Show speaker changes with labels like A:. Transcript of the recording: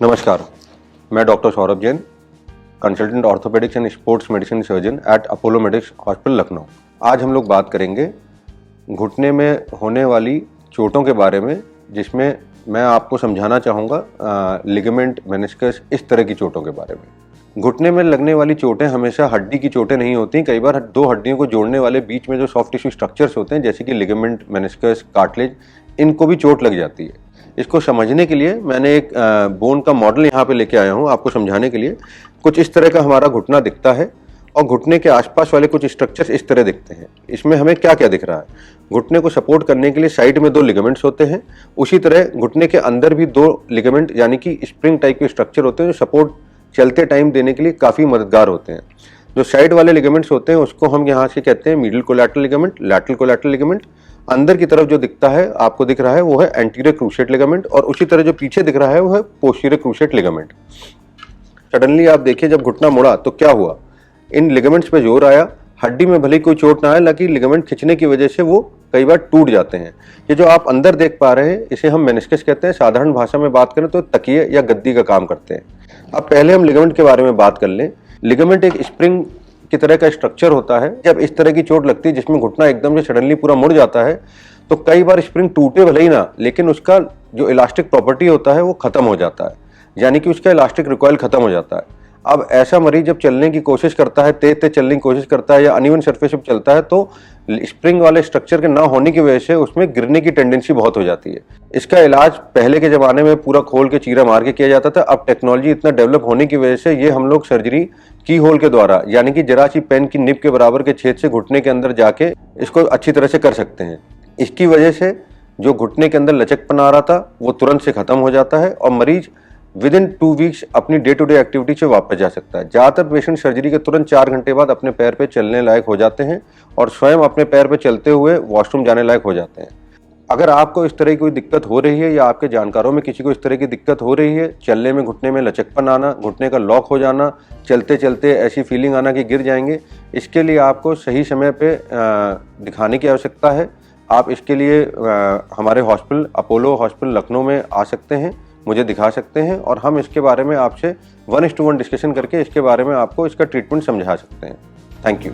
A: नमस्कार, मैं doctor Saurabh Jain, consultant orthopaedics and sports medicine surgeon eight Apollo medics hospital Lucknow. आज हम लोग बात करेंगे घुटने में होने वाली चोटों के बारे में, जिसमें मैं आपको समझाना चाहूँगा लिगामेंट, मेनिस्कस, इस तरह की चोटों के बारे में। घुटने में लगने वाली चोटें हमेशा हड्डी की चोटें नहीं होती। कई बार दो हड्डियों को जोड़ने वाले बीच में जो सॉफ्ट टिश्यू स्ट्रक्चर्स होते हैं, जैसे कि लिगामेंट, मेनिस्कस, कार्टिलेज, इनको भी चोट लग जाती है। इसको समझने के लिए मैंने एक बोन का मॉडल यहाँ पे लेके आया हूँ आपको समझाने के लिए। कुछ इस तरह का हमारा घुटना दिखता है और घुटने के आसपास वाले कुछ स्ट्रक्चर्स इस तरह दिखते हैं। इसमें हमें क्या क्या दिख रहा है? घुटने को सपोर्ट करने के लिए साइड में दो लिगामेंट्स होते हैं। उसी तरह घुटने के अंदर भी दो लिगामेंट यानी कि स्प्रिंग टाइप के स्ट्रक्चर होते हैं, जो सपोर्ट चलते टाइम देने के लिए काफ़ी मददगार होते हैं। जो साइड वाले लिगामेंट्स होते हैं उसको हम यहाँ से कहते हैं medial collateral ligament, lateral collateral ligament. अंदर की तरफ जो दिखता है, आपको दिख रहा है, वो है एंटीरियर क्रूशिएट लिगामेंट, और उसी तरह जो पीछे दिख रहा है वो है पोस्टीरियर क्रूशिएट लिगामेंट। सडनली आप देखिए जब घुटना मुड़ा तो क्या हुआ, इन लिगामेंट्स पे जोर आया। हड्डी में भले कोई चोट ना आए, लेकिन लिगामेंट खिंचने की वजह से वो कई बार टूट जाते हैं। ये जो आप अंदर देख पा रहे हैं, इसे हम मेनिस्कस कहते हैं। साधारण भाषा में बात करें तो तकिए या गद्दी का काम करते हैं। अब पहले हम लिगामेंट के बारे में बात कर लें। लिगामेंट एक स्प्रिंग की तरह का स्ट्रक्चर होता है। जब इस तरह की चोट लगती है जिसमें घुटना एकदम से सडनली पूरा मुड़ जाता है, तो कई बार स्प्रिंग टूटे भले ही ना, लेकिन उसका जो इलास्टिक प्रॉपर्टी होता है वो खत्म हो जाता है, यानी कि उसका इलास्टिक रिकॉइल खत्म हो जाता है। अब ऐसा मरीज जब चलने की कोशिश करता है, तेज तेज चलने की कोशिश करता है या अनइवन सरफेस पे चलता है, तो स्प्रिंग वाले स्ट्रक्चर के ना होने की वजह से उसमें गिरने की टेंडेंसी बहुत हो जाती है। इसका इलाज पहले के ज़माने में पूरा खोल के चीरा मार के किया जाता था। अब टेक्नोलॉजी इतना डेवलप होने की वजह से ये हम लोग सर्जरी की होल के द्वारा, यानी कि जरा सी पेन की निब के बराबर के छेद से घुटने के अंदर जाके इसको अच्छी तरह से कर सकते हैं। इसकी वजह से जो घुटने के अंदर लचकपन आ रहा था वो तुरंत से खत्म हो जाता है और मरीज विद इन 2 वीक्स अपनी डे टू डे एक्टिविटी से वापस जा सकता है। ज़्यादातर पेशेंट सर्जरी के तुरंत 4 घंटे बाद अपने पैर पे चलने लायक हो जाते हैं और स्वयं अपने पैर पे चलते हुए वॉशरूम जाने लायक हो जाते हैं। अगर आपको इस तरह की कोई दिक्कत हो रही है या आपके जानकारों में किसी को इस तरह की दिक्कत हो रही है, चलने में घुटने में लचकपन आना, घुटने का लॉक हो जाना, चलते चलते ऐसी फीलिंग आना कि गिर जाएंगे, इसके लिए आपको सही समय पे दिखाने की आवश्यकता है। आप इसके लिए हमारे हॉस्पिटल अपोलो हॉस्पिटल लखनऊ में आ सकते हैं, मुझे दिखा सकते हैं और हम इसके बारे में आपसे 1:1 डिस्कशन करके इसके बारे में आपको इसका ट्रीटमेंट समझा सकते हैं। Thank you.